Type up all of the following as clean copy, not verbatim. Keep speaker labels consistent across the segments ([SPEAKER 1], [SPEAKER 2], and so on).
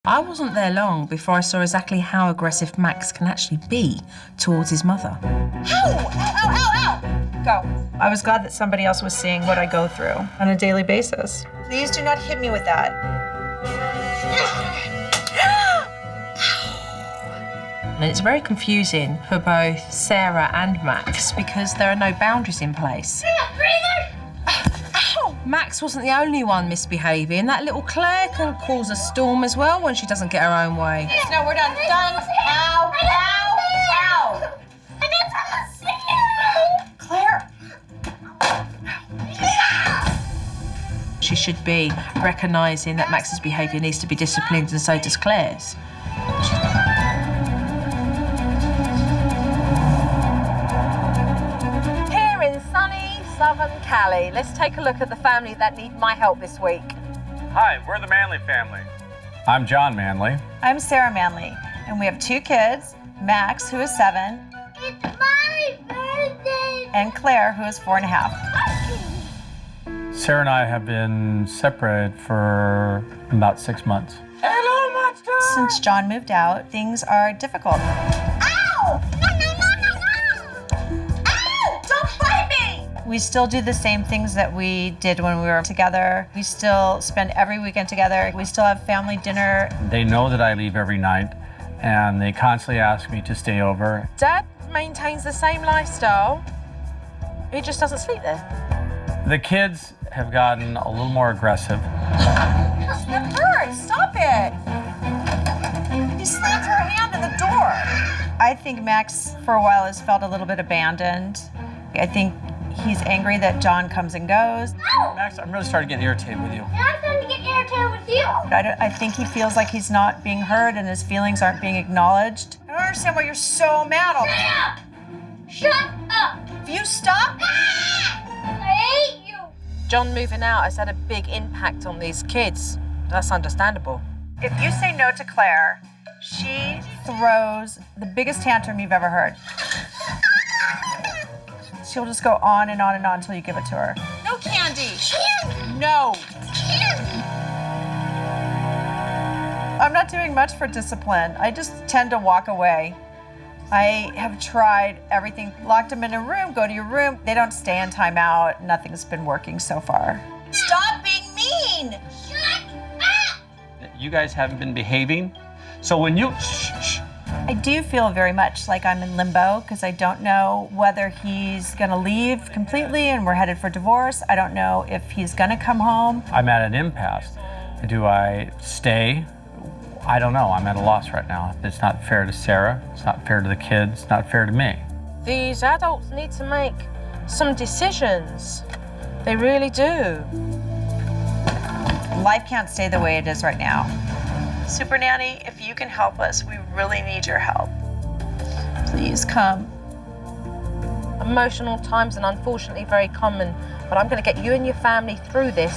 [SPEAKER 1] I wasn't there long before I saw exactly how aggressive Max can actually be towards his mother.
[SPEAKER 2] Ow! Ow, ow, ow, ow! Go. I was glad that somebody else was seeing what I go through on a daily basis. Please do not hit me with that.
[SPEAKER 1] And it's very confusing for both Sarah and Max because there are no boundaries in place. Max wasn't the only one misbehaving. That little Claire can cause a storm as well when she doesn't get her own way.
[SPEAKER 2] No, we're done. Done. Ow, ow, ow. Claire.
[SPEAKER 1] She should be recognising that Max's behaviour needs to be disciplined, and so does Claire's. Here in sunny Southern Cali, let's take a look at the family that need my help this week.
[SPEAKER 3] Hi, we're the Manley family. I'm John Manley.
[SPEAKER 2] I'm Sarah Manley, and we have 2 kids, Max, who is 7.
[SPEAKER 4] It's my birthday!
[SPEAKER 2] And Claire, who is 4.5.
[SPEAKER 3] Sarah and I have been separated for about 6 months.
[SPEAKER 1] Hello, Master!
[SPEAKER 2] Since John moved out, things are difficult.
[SPEAKER 4] Ow! No, no, no, no, no! Ow! Don't bite me!
[SPEAKER 2] We still do the same things that we did when we were together. We still spend every weekend together. We still have family dinner.
[SPEAKER 3] They know that I leave every night, and they constantly ask me to stay over.
[SPEAKER 1] Dad maintains the same lifestyle. He just doesn't sleep there.
[SPEAKER 3] The kids have gotten a little more aggressive.
[SPEAKER 2] That hurts! Stop it! You slammed her hand in the door. I think Max, for a while, has felt a little bit abandoned. I think he's angry that John comes and goes.
[SPEAKER 3] Max, I'm really starting to get irritated with you.
[SPEAKER 4] And I'm going to get irritated with you.
[SPEAKER 2] I think he feels like he's not being heard and his feelings aren't being acknowledged. I don't understand why you're so mad all the time.
[SPEAKER 4] Shut up!
[SPEAKER 2] If you stop...
[SPEAKER 4] I hate you!
[SPEAKER 1] John moving out has had a big impact on these kids. That's understandable.
[SPEAKER 2] If you say no to Claire, she throws the biggest tantrum you've ever heard. She'll just go on and on and on until you give it to her. No candy!
[SPEAKER 4] Candy!
[SPEAKER 2] No!
[SPEAKER 4] Candy!
[SPEAKER 2] I'm not doing much for discipline. I just tend to walk away. I have tried everything. Locked them in a room, go to your room. They don't stay in timeout. Nothing's been working so far. Stop being mean!
[SPEAKER 4] Shut up!
[SPEAKER 3] You guys haven't been behaving, so when you... Shh.
[SPEAKER 2] I do feel very much like I'm in limbo because I don't know whether he's gonna leave completely and we're headed for divorce. I don't know if he's gonna come home.
[SPEAKER 3] I'm at an impasse. Do I stay? I don't know. I'm at a loss right now. It's not fair to Sarah. It's not fair to the kids. It's not fair to me.
[SPEAKER 1] These adults need to make some decisions. They really do.
[SPEAKER 2] Life can't stay the way it is right now. Supernanny, if you can help us, we really need your help. Please come.
[SPEAKER 1] Emotional times are unfortunately very common, but I'm going to get you and your family through this.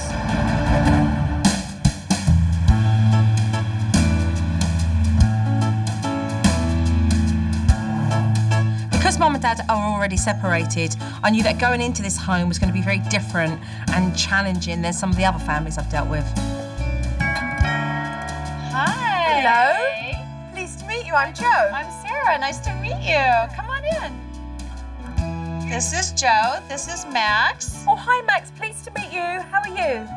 [SPEAKER 1] Because Mum and Dad are already separated, I knew that going into this home was going to be very different and challenging than some of the other families I've dealt with.
[SPEAKER 2] Hi.
[SPEAKER 1] Hello. Pleased to meet you. I'm Jo.
[SPEAKER 2] I'm Sarah. Nice to meet you. Come on in. This is Jo. This is Max.
[SPEAKER 1] Oh, hi, Max. Pleased to meet you. How are you?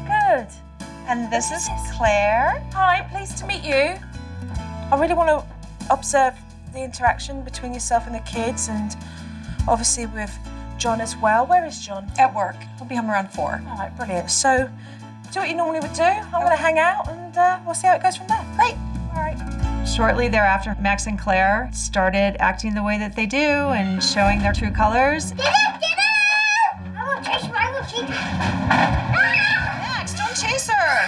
[SPEAKER 1] Good.
[SPEAKER 2] And this is Claire.
[SPEAKER 1] Hi, pleased to meet you. I really want to observe the interaction between yourself and the kids, and obviously with John as well. Where is John?
[SPEAKER 2] At work. We'll be home around 4.
[SPEAKER 1] All right, brilliant. So, do what you normally would do. I'm going to hang out, and we'll see how it goes from there.
[SPEAKER 2] Great.
[SPEAKER 1] All right.
[SPEAKER 2] Shortly thereafter, Max and Claire started acting the way that they do and showing their true colors.
[SPEAKER 4] Get up! Get up! I will chase you. I will chase you.
[SPEAKER 2] Max, don't chase her.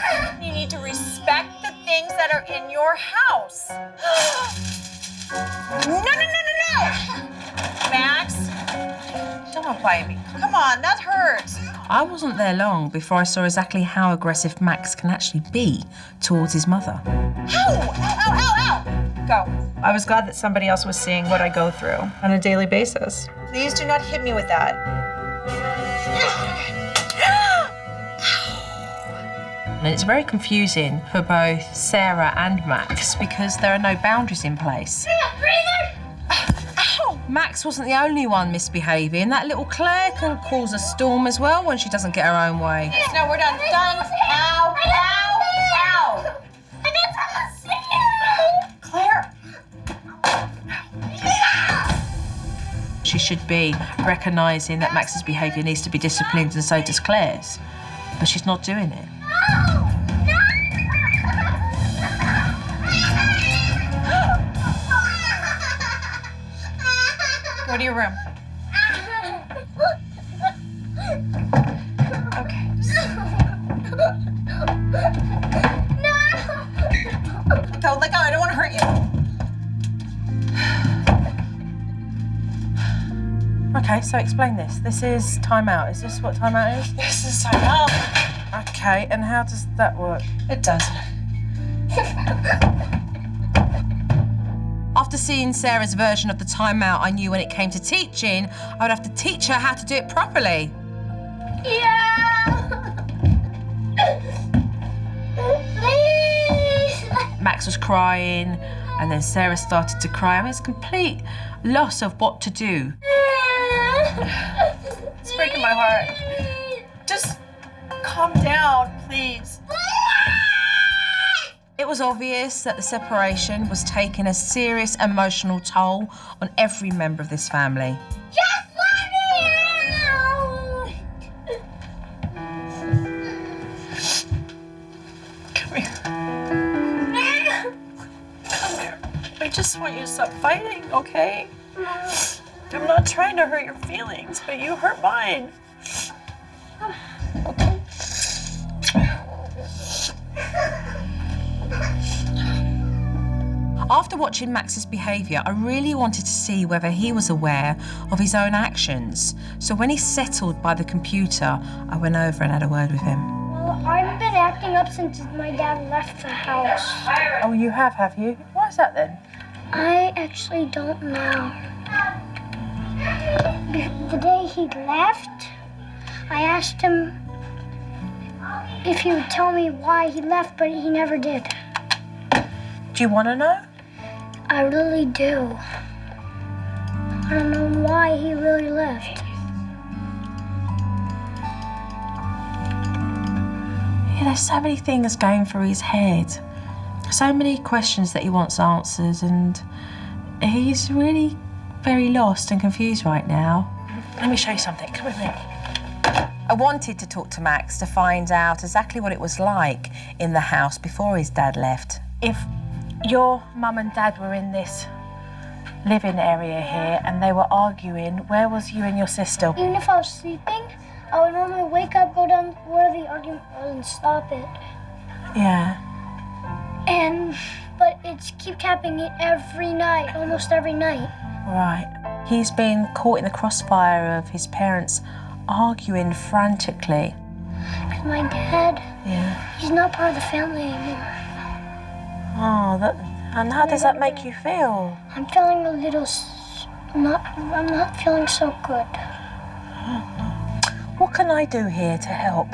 [SPEAKER 2] You need to respect the things that are in your house. No, no, no, no, no! Max, don't bite me. Come on, that hurts.
[SPEAKER 1] I wasn't there long before I saw exactly how aggressive Max can actually be towards his mother.
[SPEAKER 2] Ow! Ow, ow, ow, ow! Go. I was glad that somebody else was seeing what I go through on a daily basis. Please do not hit me with that.
[SPEAKER 1] And it's very confusing for both Sarah and Max because there are no boundaries in place. Max wasn't the only one misbehaving. That little Claire can cause a storm as well when she doesn't get her own way.
[SPEAKER 2] No, we're done. Done. Ow, ow, ow. Claire.
[SPEAKER 1] She should be recognising that Max's behaviour needs to be disciplined and so does Claire's. But she's not doing it.
[SPEAKER 2] Go to your room. Okay. Go, let go. I don't want to hurt you.
[SPEAKER 1] Okay, so explain this. This is timeout. Is this what timeout is?
[SPEAKER 2] This is time out.
[SPEAKER 1] Okay, and how does that work?
[SPEAKER 2] It doesn't.
[SPEAKER 1] After seeing Sarah's version of the timeout, I knew when it came to teaching, I would have to teach her how to do it properly.
[SPEAKER 4] Yeah. Please.
[SPEAKER 1] Max was crying, and then Sarah started to cry. I mean, it's complete loss of what to do.
[SPEAKER 2] It's breaking my heart. Just calm down, please.
[SPEAKER 1] It was obvious that the separation was taking a serious emotional toll on every member of this family.
[SPEAKER 4] Just let me out.
[SPEAKER 2] Come here. Come here. I just want you to stop fighting, okay? I'm not trying to hurt your feelings, but you hurt mine. Okay.
[SPEAKER 1] After watching Max's behaviour, I really wanted to see whether he was aware of his own actions. So when he settled by the computer, I went over and had a word with him.
[SPEAKER 4] Well, I've been acting up since my dad left the house.
[SPEAKER 1] Oh, you have you? Why is that then?
[SPEAKER 4] I actually don't know. The day he left, I asked him if he would tell me why he left, but he never did.
[SPEAKER 1] Do you want to know?
[SPEAKER 4] I really do. I don't know why he really left.
[SPEAKER 1] Yeah, there's so many things going through his head. So many questions that he wants answered, and he's really very lost and confused right now. Let me show you something. Come with me. I wanted to talk to Max to find out exactly what it was like in the house before his dad left. If your mum and dad were in this living area here and they were arguing, where was you and your sister?
[SPEAKER 4] Even if I was sleeping, I would normally wake up, go down where the argument was, and stop it.
[SPEAKER 1] Yeah.
[SPEAKER 4] But it's keep happening every night, almost every night.
[SPEAKER 1] Right. He's been caught in the crossfire of his parents arguing frantically.
[SPEAKER 4] Because my dad,
[SPEAKER 1] Yeah.
[SPEAKER 4] he's not part of the family anymore.
[SPEAKER 1] Oh, and how does that make you feel?
[SPEAKER 4] I'm feeling a little, I'm not feeling so good.
[SPEAKER 1] What can I do here to help?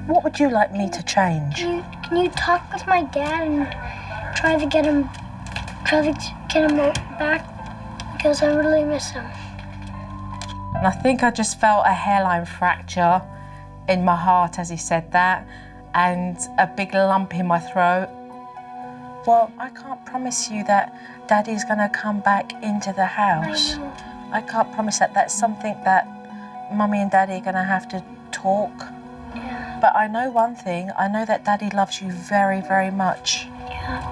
[SPEAKER 1] What would you like me to change?
[SPEAKER 4] Can you talk with my dad and try to get him back? Because I really miss him.
[SPEAKER 1] And I think I just felt a hairline fracture in my heart as he said that, and a big lump in my throat. Well, I can't promise you that Daddy's gonna come back into the house. I can't promise that. That's something that Mummy and Daddy are gonna have to talk.
[SPEAKER 4] Yeah.
[SPEAKER 1] But I know one thing, I know that Daddy loves you very, very much.
[SPEAKER 4] Yeah.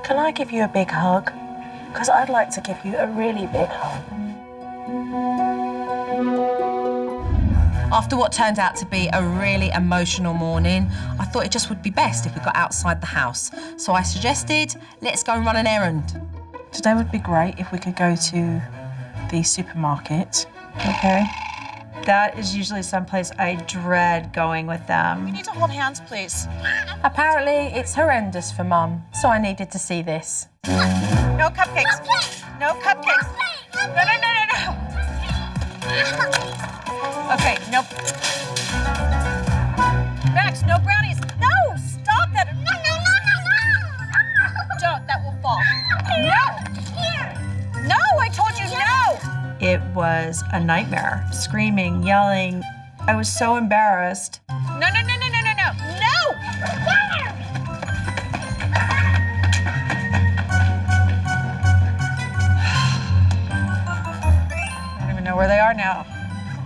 [SPEAKER 1] Can I give you a big hug? Because I'd like to give you a really big hug. After what turned out to be a really emotional morning, I thought it just would be best if we got outside the house. So I suggested, let's go and run an errand. Today would be great if we could go to the supermarket. Okay.
[SPEAKER 2] That is usually someplace I dread going with them.
[SPEAKER 5] We need to hold hands, please.
[SPEAKER 1] Apparently, it's horrendous for Mum, so I needed to see this.
[SPEAKER 5] No cupcakes. No cupcakes. No. Okay, nope.
[SPEAKER 2] Max, no brownies. No, stop that. No. Don't, that will fall. No. No, I told you no. It was a nightmare. Screaming, yelling. I was so embarrassed. No. I don't even know where they are now.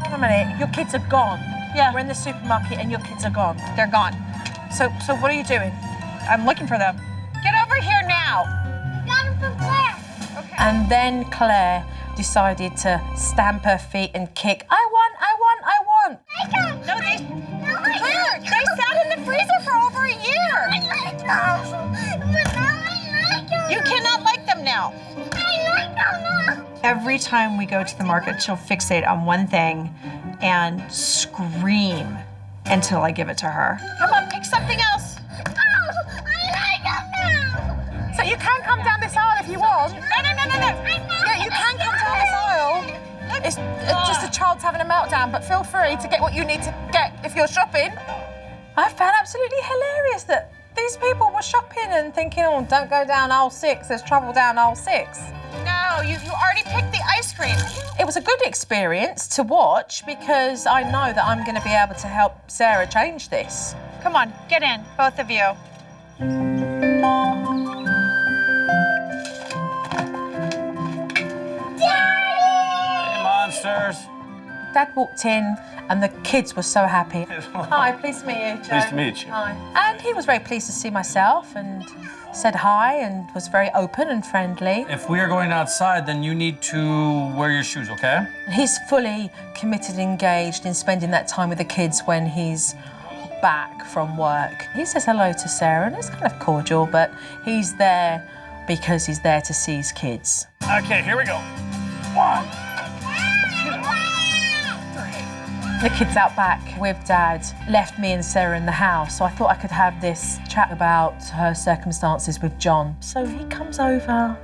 [SPEAKER 1] Hold on a minute, your kids are gone.
[SPEAKER 2] Yeah.
[SPEAKER 1] We're in the supermarket and your kids are gone.
[SPEAKER 2] They're gone.
[SPEAKER 1] So what are you doing?
[SPEAKER 2] I'm looking for them. Get over here now.
[SPEAKER 4] Got him from Claire.
[SPEAKER 2] Okay.
[SPEAKER 1] And then Claire decided to stamp her feet and kick. I won.
[SPEAKER 2] No, Claire, they sat in the freezer for over a year. You cannot like them now. Every time we go to the market, she'll fixate on one thing and scream until I give it to her. Come on, pick something else.
[SPEAKER 1] So you can come down this aisle if you want.
[SPEAKER 2] No.
[SPEAKER 1] Yeah, you can come down this aisle. It's just a child's having a meltdown, but feel free to get what you need to get if you're shopping. I found absolutely hilarious that these people were shopping and thinking, oh, don't go down aisle 6, there's trouble down aisle 6.
[SPEAKER 2] No, you already picked the ice cream.
[SPEAKER 1] It was a good experience to watch because I know that I'm going to be able to help Sarah change this.
[SPEAKER 2] Come on, get in, both of you.
[SPEAKER 3] Hey, monsters.
[SPEAKER 1] Dad walked in and the kids were so happy. Hi, pleased to meet you, Joe.
[SPEAKER 3] Pleased to meet you.
[SPEAKER 1] Hi. And he was very pleased to see myself and said hi and was very open and friendly.
[SPEAKER 3] If we are going outside, then you need to wear your shoes, okay?
[SPEAKER 1] He's fully committed and engaged in spending that time with the kids when he's back from work. He says hello to Sarah and it's kind of cordial, but he's there because he's there to see his kids.
[SPEAKER 3] Okay, here we go. 1.
[SPEAKER 1] The kids out back with Dad left me and Sarah in the house, so I thought I could have this chat about her circumstances with John. So he comes over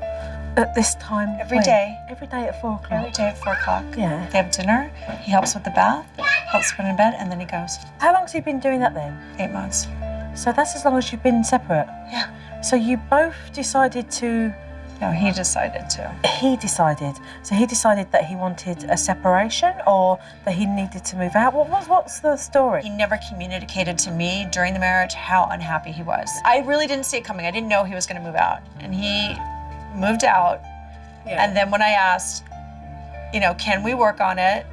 [SPEAKER 1] at this time.
[SPEAKER 2] Every day.
[SPEAKER 1] Every day at 4 o'clock.
[SPEAKER 2] Every day at 4 o'clock.
[SPEAKER 1] Yeah.
[SPEAKER 2] They have dinner, he helps with the bath, helps put in bed, and then he goes.
[SPEAKER 1] How long have you been doing that then?
[SPEAKER 2] 8 months.
[SPEAKER 1] So that's as long as you've been separate?
[SPEAKER 2] Yeah.
[SPEAKER 1] So you both decided to...
[SPEAKER 2] No, he decided to.
[SPEAKER 1] He decided. So he decided that he wanted a separation or that he needed to move out? What's the story?
[SPEAKER 2] He never communicated to me during the marriage how unhappy he was. I really didn't see it coming. I didn't know he was going to move out. And he moved out.
[SPEAKER 1] Yeah.
[SPEAKER 2] And then when I asked, can we work on it?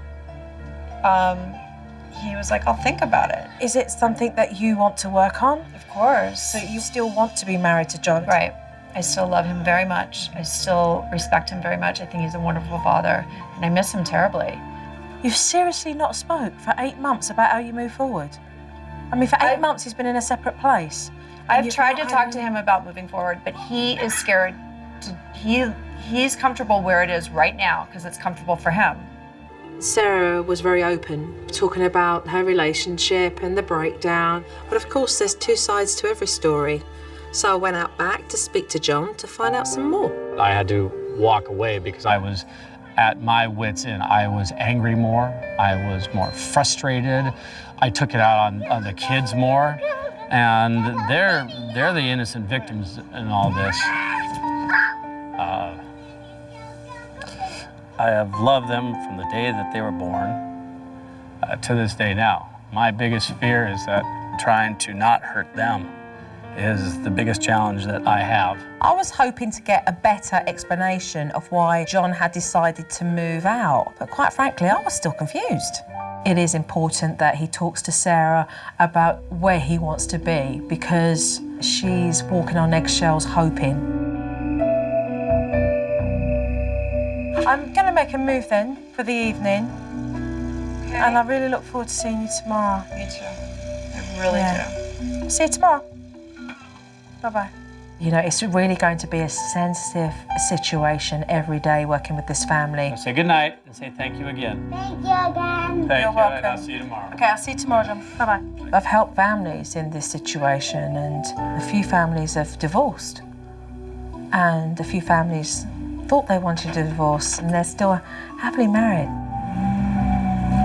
[SPEAKER 2] He was like, I'll think about it.
[SPEAKER 1] Is it something that you want to work on?
[SPEAKER 2] Of course.
[SPEAKER 1] So you still want to be married to John?
[SPEAKER 2] Right. I still love him very much. I still respect him very much. I think he's a wonderful father, and I miss him terribly.
[SPEAKER 1] You've seriously not spoke for 8 months about how you move forward? I mean, for 8 months he's been in a separate place.
[SPEAKER 2] I've tried to talk to him about moving forward, but he is scared. He's comfortable where it is right now because it's comfortable for him.
[SPEAKER 1] Sarah was very open, talking about her relationship and the breakdown. But of course, there's 2 sides to every story. So I went out back to speak to John to find out some more.
[SPEAKER 3] I had to walk away because I was at my wits' end. I was angry more. I was more frustrated. I took it out on the kids more. And they're the innocent victims in all this. I have loved them from the day that they were born to this day now. My biggest fear is that trying to not hurt them is the biggest challenge that I have.
[SPEAKER 1] I was hoping to get a better explanation of why John had decided to move out, but quite frankly, I was still confused. It is important that he talks to Sarah about where he wants to be because she's walking on eggshells hoping. I'm going to make a move then for the evening, and I really look forward to seeing you tomorrow.
[SPEAKER 2] Me too. I really do.
[SPEAKER 1] See you tomorrow. Bye-bye. You know, it's really going to be a sensitive situation every day working with this family.
[SPEAKER 3] Say good night and say thank you again.
[SPEAKER 4] Thank you again.
[SPEAKER 3] Thank
[SPEAKER 1] You're
[SPEAKER 3] you,
[SPEAKER 1] welcome.
[SPEAKER 3] and I'll see you tomorrow.
[SPEAKER 1] Okay, I'll see you tomorrow, John. Bye-bye. I've helped families in this situation, and a few families have divorced. And a few families thought they wanted a divorce, and they're still happily married.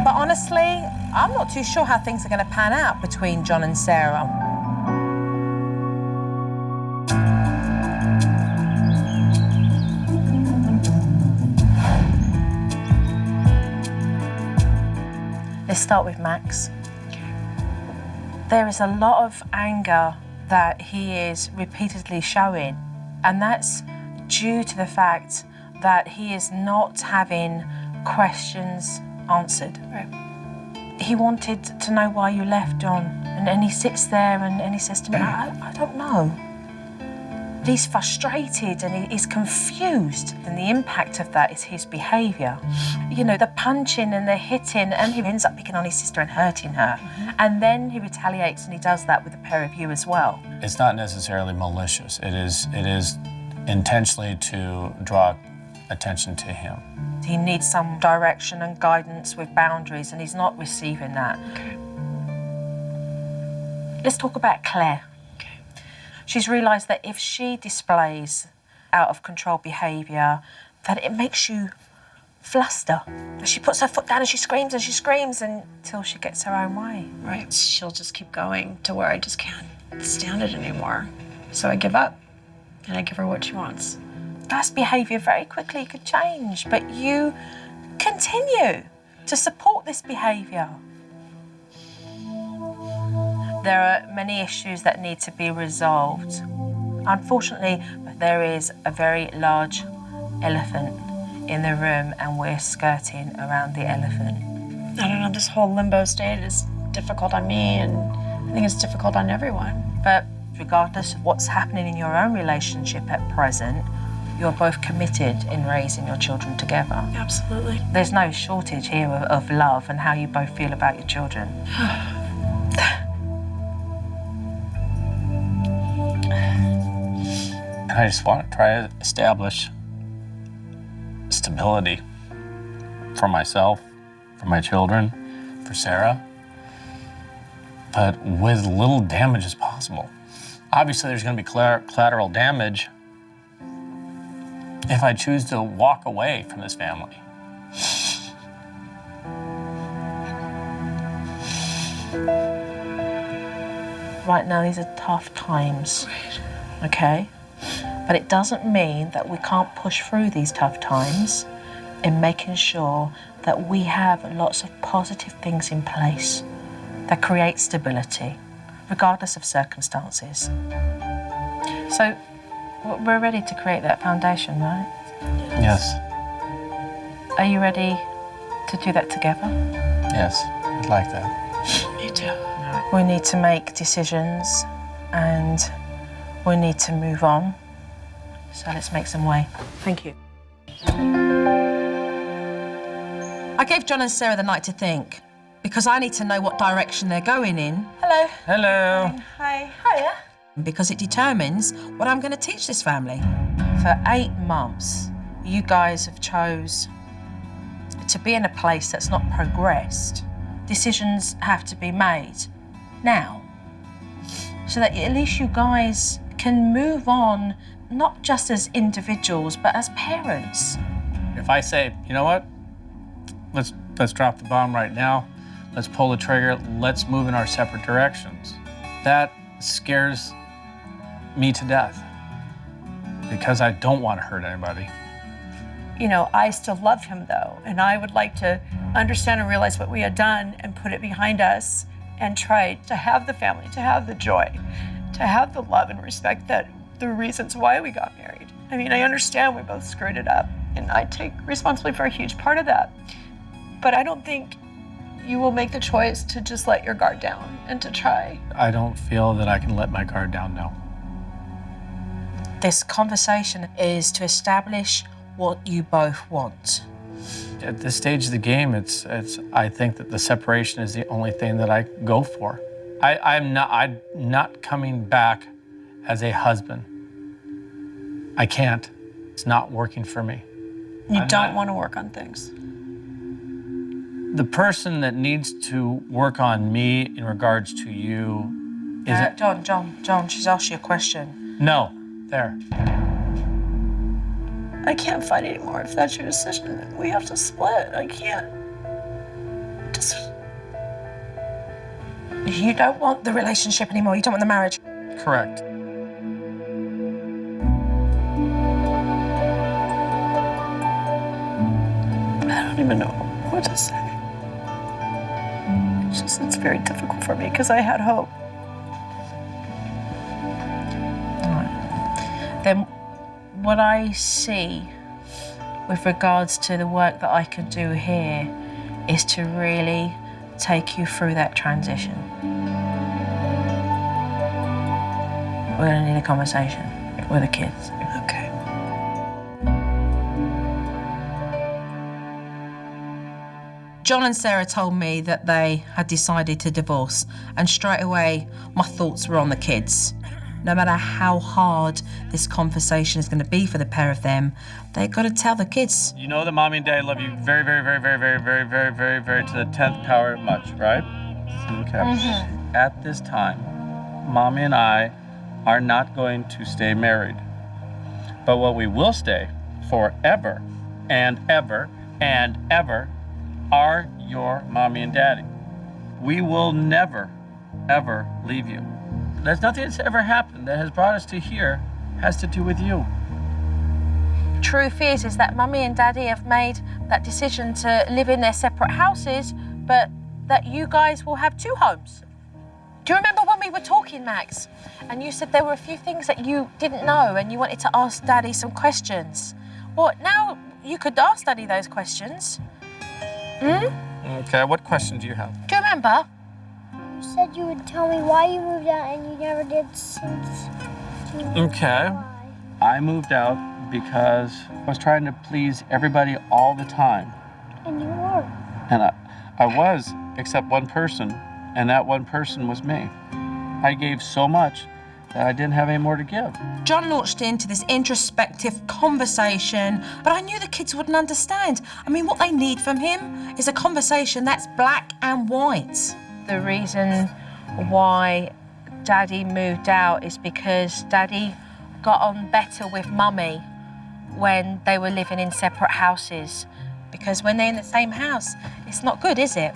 [SPEAKER 1] But honestly, I'm not too sure how things are going to pan out between John and Sarah. Let's start with Max. There is a lot of anger that he is repeatedly showing, and that's due to the fact that he is not having questions answered.
[SPEAKER 2] Right.
[SPEAKER 1] He wanted to know why you left, John, and he sits there and he says to me, I don't know. He's frustrated and he's confused, and the impact of that is his behaviour. You know, the punching and the hitting, and he ends up picking on his sister and hurting her. And then he retaliates, and he does that with a pair of you as well.
[SPEAKER 3] It's not necessarily malicious. It is intentionally to draw attention to him.
[SPEAKER 1] He needs some direction and guidance with boundaries, and he's not receiving that.
[SPEAKER 2] Okay.
[SPEAKER 1] Let's talk about Claire. She's realised that if she displays out of control behaviour, that it makes you fluster. She puts her foot down and she screams until she gets her own way.
[SPEAKER 2] Right. She'll just keep going to where I just can't stand it anymore. So I give up and I give her what she wants.
[SPEAKER 1] That's behaviour very quickly could change, but you continue to support this behaviour. There are many issues that need to be resolved. Unfortunately, there is a very large elephant in the room, and we're skirting around the elephant.
[SPEAKER 2] I don't know, this whole limbo state is difficult on me, and I think it's difficult on everyone.
[SPEAKER 1] But regardless of what's happening in your own relationship at present, you're both committed in raising your children together.
[SPEAKER 2] Absolutely.
[SPEAKER 1] There's no shortage here of love and how you both feel about your children.
[SPEAKER 3] I just want to try to establish stability for myself, for my children, for Sarah, but with little damage as possible. Obviously, there's going to be collateral damage if I choose to walk away from this family.
[SPEAKER 1] Right now, these are tough times, okay? But it doesn't mean that we can't push through these tough times in making sure that we have lots of positive things in place that create stability, regardless of circumstances. So we're ready to create that foundation, right?
[SPEAKER 3] Yes.
[SPEAKER 1] Are you ready to do that together?
[SPEAKER 3] Yes, I'd like that.
[SPEAKER 2] Me too.
[SPEAKER 1] We need to make decisions and we need to move on. So let's make some way. Thank you. I gave John and Sarah the night to think because I need to know what direction they're going in. Hello.
[SPEAKER 3] Hello.
[SPEAKER 2] Hi.
[SPEAKER 1] Hiya. Because it determines what I'm going to teach this family. For 8 months, you guys have chose to be in a place that's not progressed. Decisions have to be made now, so that at least you guys can move on, not just as individuals, but as parents.
[SPEAKER 3] If I say, you know what, let's drop the bomb right now, let's pull the trigger, let's move in our separate directions, that scares me to death because I don't want to hurt anybody.
[SPEAKER 2] You know, I still love him though, and I would like to understand and realize what we had done and put it behind us and try to have the family, to have the joy, to have the love and respect that the reasons why we got married. I mean, I understand we both screwed it up, and I take responsibility for a huge part of that. But I don't think you will make the choice to just let your guard down and to try.
[SPEAKER 3] I don't feel that I can let my guard down now.
[SPEAKER 1] This conversation is to establish what you both want.
[SPEAKER 3] At this stage of the game, I think that the separation is the only thing that I go for. I'm not coming back as a husband. I can't. It's not working for me.
[SPEAKER 2] You don't want to work on things.
[SPEAKER 3] The person that needs to work on me in regards to you is it?
[SPEAKER 1] John, she's asked you a question.
[SPEAKER 3] No, there.
[SPEAKER 2] I can't fight anymore. If that's your decision, then we have to split. I can't.
[SPEAKER 1] You don't want the relationship anymore. You don't want the marriage.
[SPEAKER 3] Correct.
[SPEAKER 2] I don't even know what to say. It's very difficult for me because I had hope.
[SPEAKER 1] Then what I see with regards to the work that I can do here is to really take you through that transition. We're gonna need a conversation with the kids.
[SPEAKER 2] Okay.
[SPEAKER 1] John and Sarah told me that they had decided to divorce, and straight away my thoughts were on the kids. No matter how hard this conversation is going to be for the pair of them, they've got to tell the kids.
[SPEAKER 3] You know that mommy and daddy love you very, very, very, very, very, very, very, very, very to the 10th power much, right? Okay. Mm-hmm. At this time, mommy and I are not going to stay married. But what we will stay forever and ever and ever are your mommy and daddy. We will never, ever leave you. There's nothing that's ever happened that has brought us to here has to do with you.
[SPEAKER 1] Truth is that Mummy and Daddy have made that decision to live in their separate houses, but that you guys will have 2 homes. Do you remember when we were talking, Max? And you said there were a few things that you didn't know and you wanted to ask Daddy some questions. Well, now you could ask Daddy those questions.
[SPEAKER 3] Okay, what question do you have?
[SPEAKER 1] Do you remember?
[SPEAKER 4] You said you would tell me why you moved out, and you never did since.
[SPEAKER 3] Okay.
[SPEAKER 4] Why?
[SPEAKER 3] I moved out because I was trying to please everybody all the time.
[SPEAKER 4] And you were.
[SPEAKER 3] And I was, except one person, and that one person was me. I gave so much that I didn't have any more to give.
[SPEAKER 1] John launched into this introspective conversation, but I knew the kids wouldn't understand. I mean, what they need from him is a conversation that's black and white. The reason why Daddy moved out is because Daddy got on better with Mummy when they were living in separate houses. Because when they're in the same house, it's not good, is it?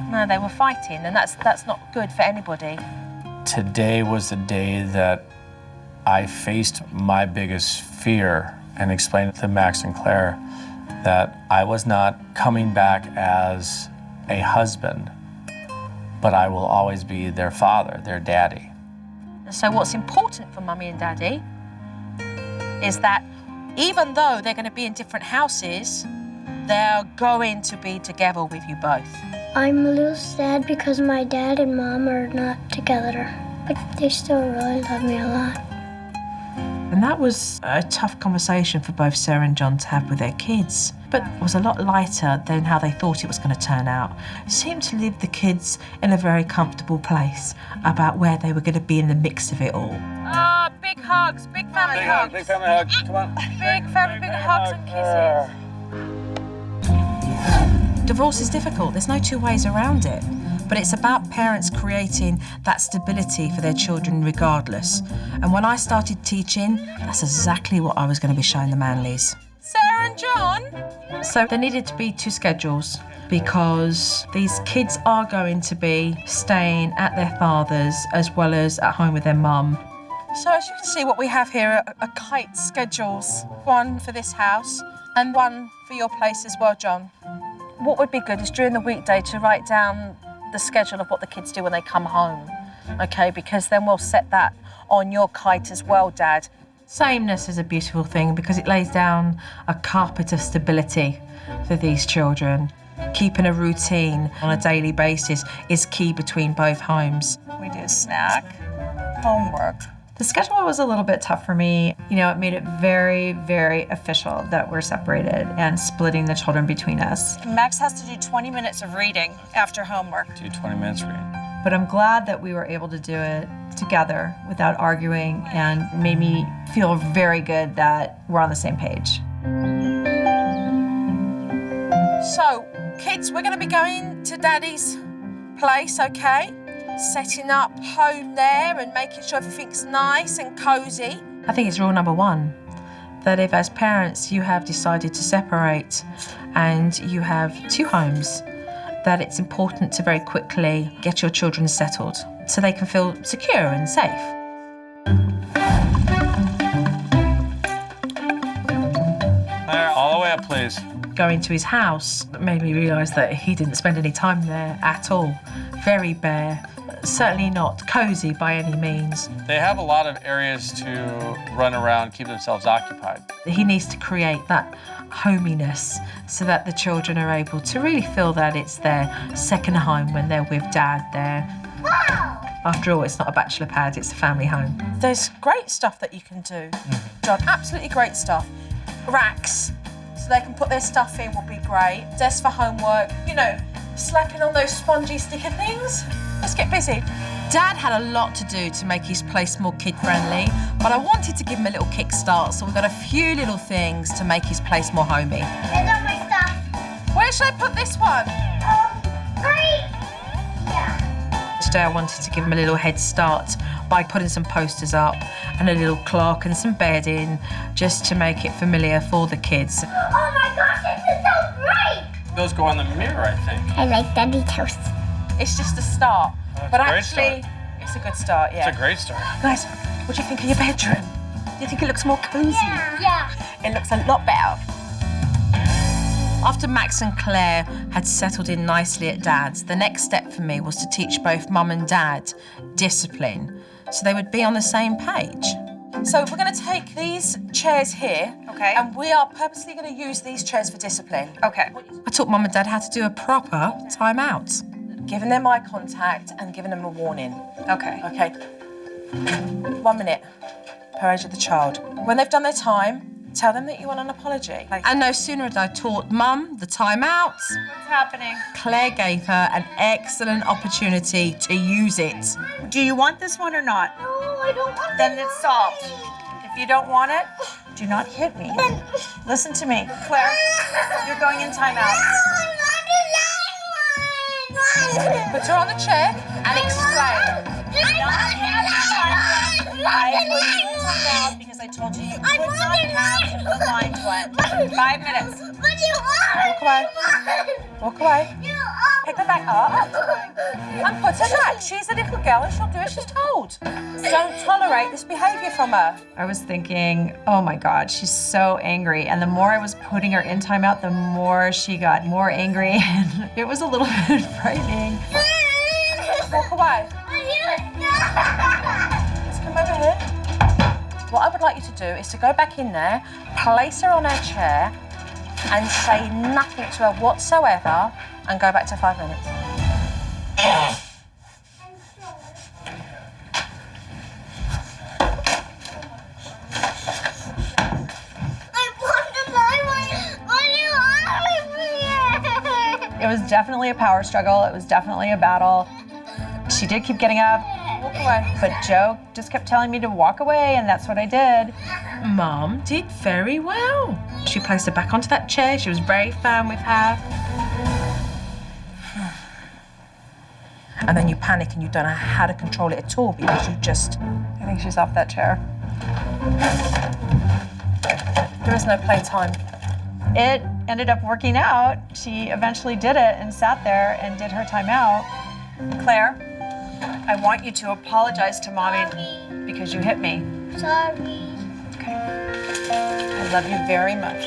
[SPEAKER 1] No, they were fighting, and that's not good for anybody.
[SPEAKER 3] Today was the day that I faced my biggest fear and explained to Max and Claire that I was not coming back as a husband, but I will always be their father, their daddy.
[SPEAKER 1] So what's important for Mummy and Daddy is that even though they're going to be in different houses, they're going to be together with you both.
[SPEAKER 4] I'm a little sad because my dad and mom are not together, but they still really love me a lot.
[SPEAKER 1] And that was a tough conversation for both Sarah and John to have with their kids, but it was a lot lighter than how they thought it was going to turn out. It seemed to leave the kids in a very comfortable place about where they were going to be in the mix of it all. Ah, big hugs, big family hugs.
[SPEAKER 3] Big family hug, come on.
[SPEAKER 1] Big family, big hugs and kisses. Divorce is difficult, there's no 2 ways around it. But it's about parents creating that stability for their children regardless. And when I started teaching, that's exactly what I was going to be showing the Manleys. Sarah and John? So there needed to be 2 schedules because these kids are going to be staying at their father's as well as at home with their mum. So as you can see, what we have here are kite schedules. 1 for this house and 1 for your place as well, John. What would be good is during the weekday to write down the schedule of what the kids do when they come home, okay? Because then we'll set that on your kite as well, Dad. Sameness is a beautiful thing because it lays down a carpet of stability for these children. Keeping a routine on a daily basis is key between both homes.
[SPEAKER 2] We do snack, homework.
[SPEAKER 6] The schedule was a little bit tough for me. You know, it made it very, very official that we're separated and splitting the children between us.
[SPEAKER 5] Max has to do 20 minutes of reading after homework.
[SPEAKER 3] Do 20 minutes reading.
[SPEAKER 6] But I'm glad that we were able to do it together without arguing, and made me feel very good that we're on the same page.
[SPEAKER 1] So, kids, we're going to be going to Daddy's place, okay? Setting up home there and making sure everything's nice and cosy. I think it's rule number 1, that if as parents you have decided to separate and you have 2 homes, that it's important to very quickly get your children settled so they can feel secure and safe.
[SPEAKER 3] There, all the way up, please.
[SPEAKER 1] Going to his house made me realise that he didn't spend any time there at all. Very bare, certainly not cosy by any means.
[SPEAKER 3] They have a lot of areas to run around, keep themselves occupied.
[SPEAKER 1] He needs to create that hominess so that the children are able to really feel that it's their second home when they're with dad there. After all, it's not a bachelor pad, it's a family home.
[SPEAKER 5] There's great stuff that you can do, John. Absolutely great stuff. Racks, so they can put their stuff in, will be great. Desks for homework. You know, slapping on those spongy sticker things. Let's get busy.
[SPEAKER 1] Dad had a lot to do to make his place more kid-friendly, but I wanted to give him a little kickstart, so we've got a few little things to make his place more homey.
[SPEAKER 4] Here's all my stuff.
[SPEAKER 5] Where should I put this one?
[SPEAKER 4] Great. Yeah.
[SPEAKER 1] Today I wanted to give him a little head start by putting some posters up and a little clock and some bedding, just to make it familiar for the kids.
[SPEAKER 4] Oh my gosh, this is so great.
[SPEAKER 3] Those go on the mirror, I think.
[SPEAKER 4] I like Daddy Toast.
[SPEAKER 5] It's just a start.
[SPEAKER 3] That's
[SPEAKER 5] But
[SPEAKER 3] a great
[SPEAKER 5] actually,
[SPEAKER 3] start.
[SPEAKER 5] it's a good start, yeah.
[SPEAKER 3] It's a great start.
[SPEAKER 5] Guys, what do you think of your bedroom? Do you think it looks more cozy?
[SPEAKER 4] Yeah.
[SPEAKER 5] It looks a lot better.
[SPEAKER 1] After Max and Claire had settled in nicely at Dad's, the next step for me was to teach both Mum and Dad discipline, so they would be on the same page.
[SPEAKER 5] So we're going to take these chairs here,
[SPEAKER 2] Okay.
[SPEAKER 5] and we are purposely going to use these chairs for discipline.
[SPEAKER 2] Okay.
[SPEAKER 1] I taught Mum and Dad how to do a proper time-out.
[SPEAKER 5] Giving them eye contact and giving them a warning.
[SPEAKER 2] Okay.
[SPEAKER 5] Okay. 1 minute per age of the child. When they've done their time, tell them that you want an apology.
[SPEAKER 1] And no sooner had I taught Mum the time-out,
[SPEAKER 2] What's happening?
[SPEAKER 1] Claire gave her an excellent opportunity to use it.
[SPEAKER 2] Do you want this one or not?
[SPEAKER 4] No, I don't want
[SPEAKER 2] Then
[SPEAKER 4] that.
[SPEAKER 2] it's solved. If you don't want it, do not hit me. Listen to me. Claire, you're going in timeout.
[SPEAKER 5] Put her on the chair and explain.
[SPEAKER 2] I put you in timeout because I told you you could not have the blind one. 5 minutes.
[SPEAKER 5] Walk away. Walk away. Pick her back up and put her back. She's a little girl and she'll do as she's told. Don't tolerate this behaviour from her.
[SPEAKER 6] I was thinking, oh my God, she's so angry. And the more I was putting her in timeout, the more she got more angry. And it was a little bit frightening.
[SPEAKER 5] Walk away. Let's come over here. What I would like you to do is to go back in there, place her on her chair, and say nothing to her whatsoever, and go back to 5 minutes.
[SPEAKER 6] It was definitely a power struggle. It was definitely a battle. She did keep getting up,
[SPEAKER 5] Walk away.
[SPEAKER 6] but Joe just kept telling me to walk away, and that's what I did.
[SPEAKER 1] Mum did very well. She placed her back onto that chair. She was very firm with her. And then you panic and you don't know how to control it at all because you just...
[SPEAKER 6] I think she's off that chair.
[SPEAKER 5] There is no playtime.
[SPEAKER 6] It ended up working out. She eventually did it and sat there and did her timeout. Claire, I want you to apologize to Mommy because you hit me.
[SPEAKER 4] Sorry.
[SPEAKER 5] I love you very much.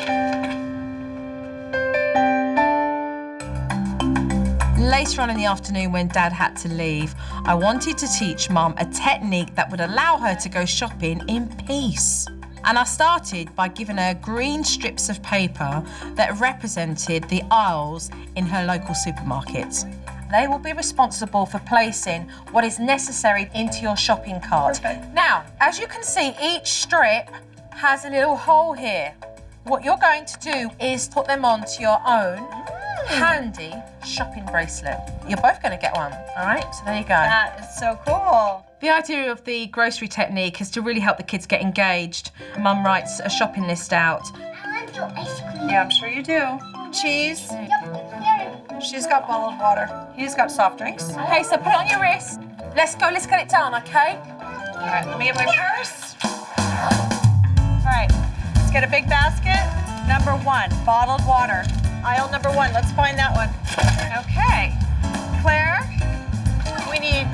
[SPEAKER 1] Later on in the afternoon when Dad had to leave, I wanted to teach Mum a technique that would allow her to go shopping in peace. And I started by giving her green strips of paper that represented the aisles in her local supermarket.
[SPEAKER 5] They will be responsible for placing what is necessary into your shopping cart.
[SPEAKER 6] Perfect.
[SPEAKER 5] Now, as you can see, each strip has a little hole here. What you're going to do is put them onto your own handy shopping bracelet. You're both going to get one, all right? So there you go.
[SPEAKER 6] That is so cool.
[SPEAKER 1] The idea of the grocery technique is to really help the kids get engaged. Mum writes a shopping list out.
[SPEAKER 4] I want your ice cream.
[SPEAKER 2] Yeah, I'm sure you do. Cheese.
[SPEAKER 4] Yep, here.
[SPEAKER 2] She's got bottled water. He's got soft drinks. All
[SPEAKER 5] Okay, so put it on your wrist. Let's go, let's get it done, okay?
[SPEAKER 2] right, let me get my purse. All right, let's get a big basket. Number 1, bottled water.
[SPEAKER 6] Aisle number 1. Let's find that one. Okay. Claire, we need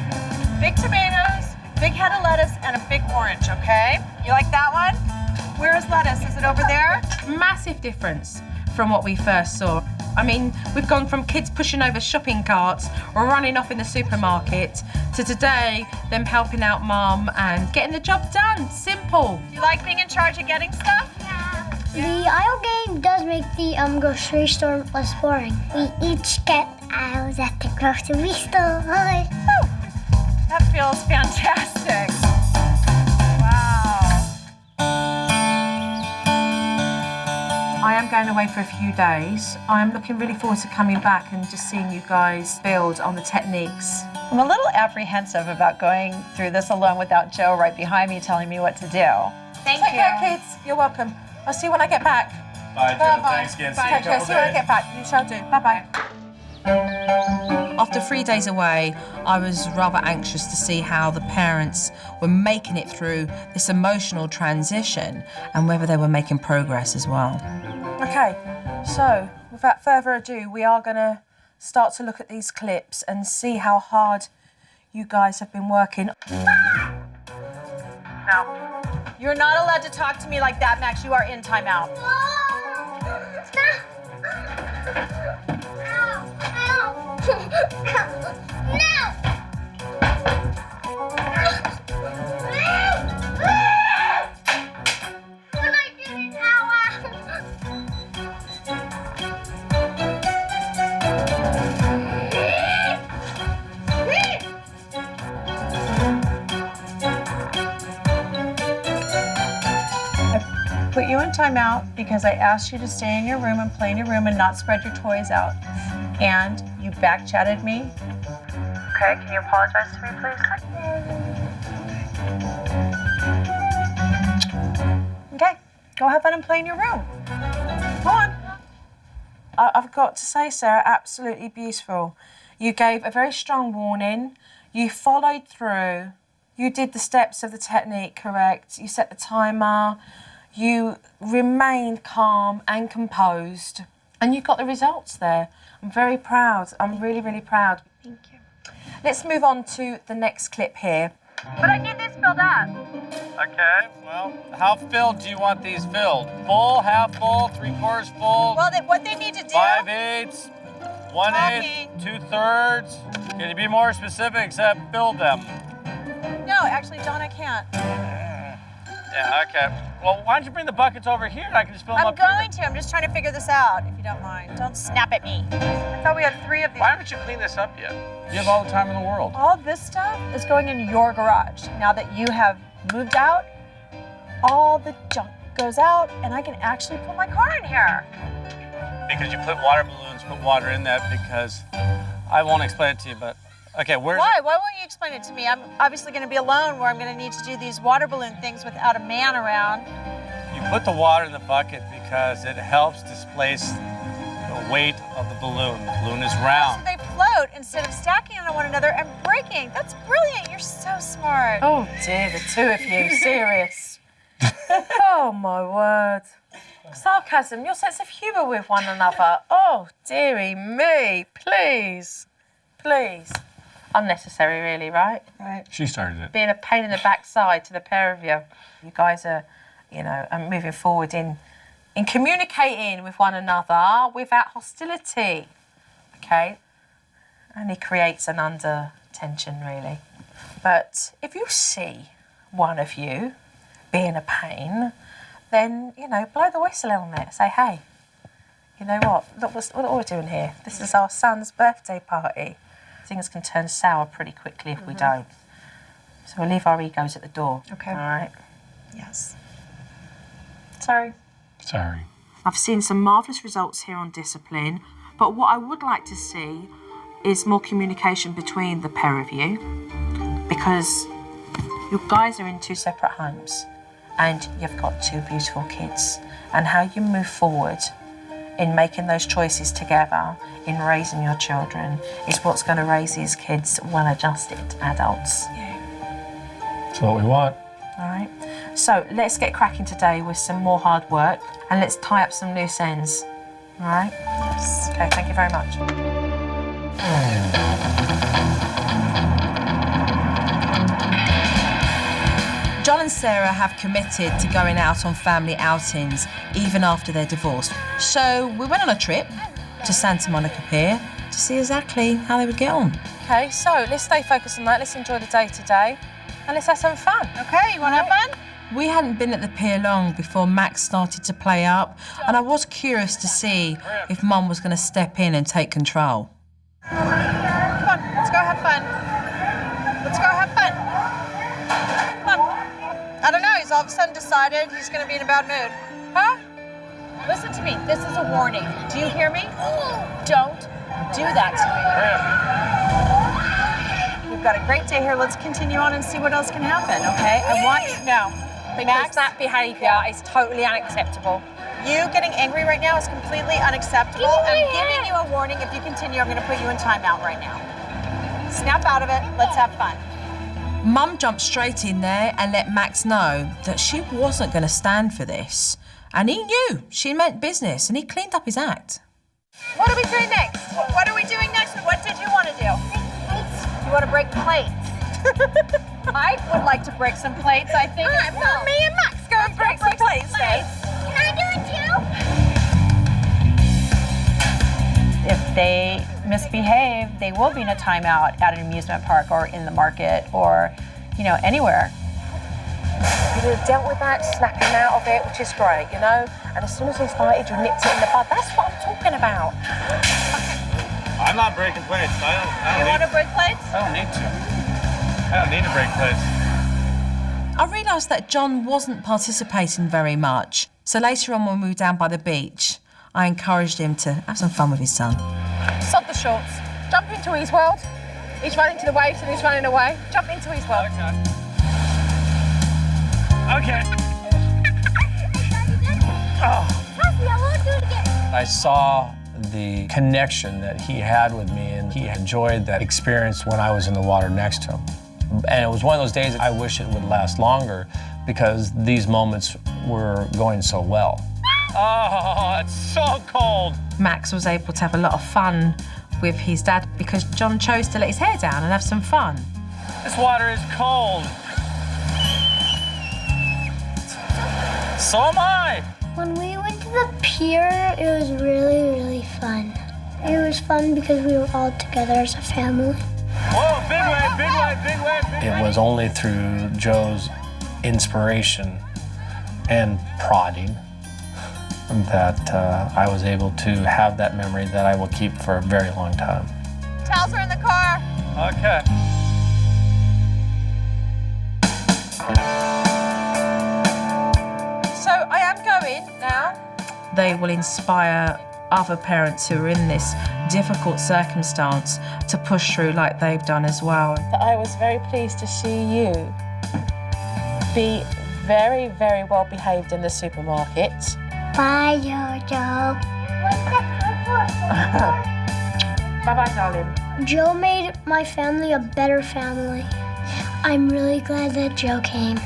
[SPEAKER 6] big tomatoes, big head of lettuce, and a big orange, okay? You like that one? Where is lettuce? Is it over there?
[SPEAKER 1] Massive difference from what we first saw. I mean, we've gone from kids pushing over shopping carts or running off in the supermarket to today, them helping out mum and getting the job done. Simple.
[SPEAKER 6] You like being in charge of getting stuff?
[SPEAKER 4] The aisle game does make the grocery store less boring. We each get aisles at the grocery store.
[SPEAKER 6] Woo. That feels fantastic. Wow.
[SPEAKER 1] I am going away for a few days. I am looking really forward to coming back and just seeing you guys build on the techniques.
[SPEAKER 6] I'm a little apprehensive about going through this alone without Joe right behind me telling me what to do. Thank
[SPEAKER 1] Take
[SPEAKER 6] you.
[SPEAKER 1] care, kids. You're welcome. I'll see you when I get back.
[SPEAKER 7] Bye, Joe.
[SPEAKER 1] Bye-bye.
[SPEAKER 7] Thanks again. See you in a
[SPEAKER 1] Take care.
[SPEAKER 7] couple
[SPEAKER 1] See you when I
[SPEAKER 7] days.
[SPEAKER 1] get back. You shall do. Bye-bye. After 3 days away, I was rather anxious to see how the parents were making it through this emotional transition and whether they were making progress as well. Okay, so without further ado, we are going to start to look at these clips and see how hard you guys have been working.
[SPEAKER 6] No. You're not allowed to talk to me like that, Max. You are in timeout. Put you in timeout because I asked you to stay in your room and play in your room and not spread your toys out. And you back-chatted me. Okay, can you apologize to me, please? Okay, go have fun and play in your room. Go on.
[SPEAKER 1] I've got to say, Sarah, absolutely beautiful. You gave a very strong warning. You followed through. You did the steps of the technique correct. You set the timer. You remained calm and composed, and you got the results there. I'm very proud. I'm really, really proud.
[SPEAKER 6] Thank you.
[SPEAKER 1] Let's move on to the next clip here.
[SPEAKER 6] But I need this filled up.
[SPEAKER 3] Okay, well, how filled do you want these filled? Full, half full, 3/4 full,
[SPEAKER 6] Well, what they need to do...
[SPEAKER 3] 5/8, 1/8,
[SPEAKER 6] Talking.
[SPEAKER 3] 2/3? Can you be more specific except fill them?
[SPEAKER 6] No, actually, Dawn, I can't.
[SPEAKER 3] Yeah, okay. Well, why don't you bring the buckets over here and I can just fill them
[SPEAKER 6] I'm
[SPEAKER 3] up here?
[SPEAKER 6] going to. I'm just trying to figure this out, if you don't mind. Don't snap at me. I thought we had 3 of these.
[SPEAKER 3] Why haven't you cleaned this up yet? You have all the time in the world.
[SPEAKER 6] All this stuff is going in your garage. Now that you have moved out, all the junk goes out, and I can actually put my car in here.
[SPEAKER 3] Because you put water balloons, put water in that because I won't explain it to you, but okay, where's
[SPEAKER 6] Why? Why won't you explain it to me? I'm obviously going to be alone where I'm going to need to do these water balloon things without a man around.
[SPEAKER 3] You put the water in the bucket because it helps displace the weight of the balloon. The balloon is
[SPEAKER 6] So
[SPEAKER 3] round.
[SPEAKER 6] they float instead of stacking on one another and breaking. That's brilliant. You're so smart.
[SPEAKER 1] Oh dear, the two of you, serious. Oh my word. Sarcasm, your sense of humour with one another. Oh dearie me, please, please. Unnecessary really, right?
[SPEAKER 6] Right.
[SPEAKER 7] She started it.
[SPEAKER 1] Being a pain in the backside to the pair of you. You guys are, are moving forward in communicating with one another without hostility, okay? Only creates an under tension, really. But if you see one of you being a pain, then, blow the whistle on it. Say, hey, you know what? Look what we're doing here. This is our son's birthday party. Things can turn sour pretty quickly if we don't. So we'll leave our egos at the door.
[SPEAKER 6] Okay.
[SPEAKER 1] All right?
[SPEAKER 6] Yes. Sorry.
[SPEAKER 7] Sorry.
[SPEAKER 1] I've seen some marvellous results here on discipline, but what I would like to see is more communication between the pair of you, because you guys are in 2 separate homes and you've got 2 beautiful kids, and how you move forward in making those choices together in raising your children is what's going to raise these kids well-adjusted adults.
[SPEAKER 7] That's what we want.
[SPEAKER 1] All right, so let's get cracking today with some more hard work, and let's tie up some loose ends.
[SPEAKER 5] All right?
[SPEAKER 6] Yes.
[SPEAKER 5] Okay, thank you very much. John and Sarah have committed to going out on family outings even after they're divorced. So we went on a trip to Santa Monica Pier to see exactly how they would get on. Okay, so let's stay focused on that. Let's enjoy the day today and let's have some fun.
[SPEAKER 6] Okay, you want to have fun?
[SPEAKER 5] We hadn't been at the pier long before Max started to play up, and I was curious to see if Mum was going to step in and take control.
[SPEAKER 6] Come on, let's go have fun. Let's go have fun. Come on. I don't know, he's all of a sudden decided he's going to be in a bad mood. Huh? Listen to me, this is a warning. Do you hear me? Don't do that to me. We've got a great day here. Let's continue on and see what else can happen, okay? I want you now.
[SPEAKER 5] Because that behaviour is totally unacceptable.
[SPEAKER 6] You getting angry right now is completely unacceptable. I'm giving you a warning. If you continue, I'm going to put you in timeout right now. Snap out of it. Let's have fun.
[SPEAKER 5] Mum jumped straight in there and let Max know that she wasn't going to stand for this. And he knew she meant business, and he cleaned up his act.
[SPEAKER 6] What are we doing next? What are we doing next? And what did you want to do? You want to break plates? I would like to break some plates, I think. All right, well, me and Max go and break some plates then.
[SPEAKER 4] Can I do it too?
[SPEAKER 6] If they misbehave, they will be in a timeout at an amusement park or in the market or, anywhere.
[SPEAKER 5] You would have dealt with that, snapping out of it, which is great, And as soon as he started, you nipped it in the bud. That's what I'm talking about.
[SPEAKER 7] I'm not breaking plates.
[SPEAKER 6] You want to break plates?
[SPEAKER 7] I don't need to. I don't need to break plates.
[SPEAKER 5] I realised that John wasn't participating very much. So later on when we were down by the beach, I encouraged him to have some fun with his son. Sod the shorts. Jump into his world. He's running to the waves and he's running away. Jump into his world.
[SPEAKER 7] Okay. Oh.
[SPEAKER 4] Trust me, I won't do it again.
[SPEAKER 3] I saw the connection that he had with me, and he enjoyed that experience when I was in the water next to him. And it was one of those days that I wish it would last longer because these moments were going so well.
[SPEAKER 7] Oh, it's so cold.
[SPEAKER 5] Max was able to have a lot of fun with his dad because John chose to let his hair down and have some fun.
[SPEAKER 7] This water is cold. So am I.
[SPEAKER 4] When we went to the pier, it was really, really fun. It was fun because we were all together as a family.
[SPEAKER 7] Whoa, big wave, big wave, big wave, big wave.
[SPEAKER 3] It was only through Joe's inspiration and prodding that I was able to have that memory that I will keep for a very long time.
[SPEAKER 6] Towels are in the car.
[SPEAKER 7] Okay.
[SPEAKER 5] So I am going now. They will inspire other parents who are in this difficult circumstance to push through like they've done as well. I was very pleased to see you be very, very well behaved in the supermarket.
[SPEAKER 4] Bye, Jojo.
[SPEAKER 5] Bye-bye, darling.
[SPEAKER 4] Joe made my family a better family. I'm really glad that Joe came.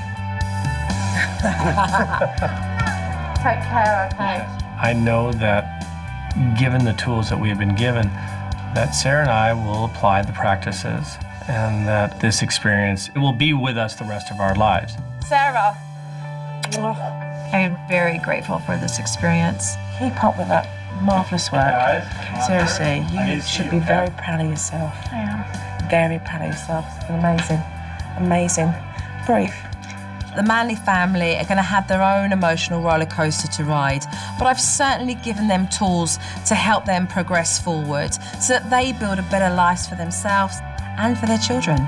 [SPEAKER 5] Take care, okay?
[SPEAKER 3] I know that given the tools that we have been given, that Sarah and I will apply the practices and that this experience it will be with us the rest of our lives.
[SPEAKER 5] Sarah.
[SPEAKER 6] I am very grateful for this experience.
[SPEAKER 5] Keep up with that marvellous work. Seriously, you should be very proud of yourself.
[SPEAKER 6] I am.
[SPEAKER 5] Very proud of yourself. It's been amazing. Amazing. Brief. The Manley family are going to have their own emotional roller coaster to ride, but I've certainly given them tools to help them progress forward so that they build a better life for themselves and for their children.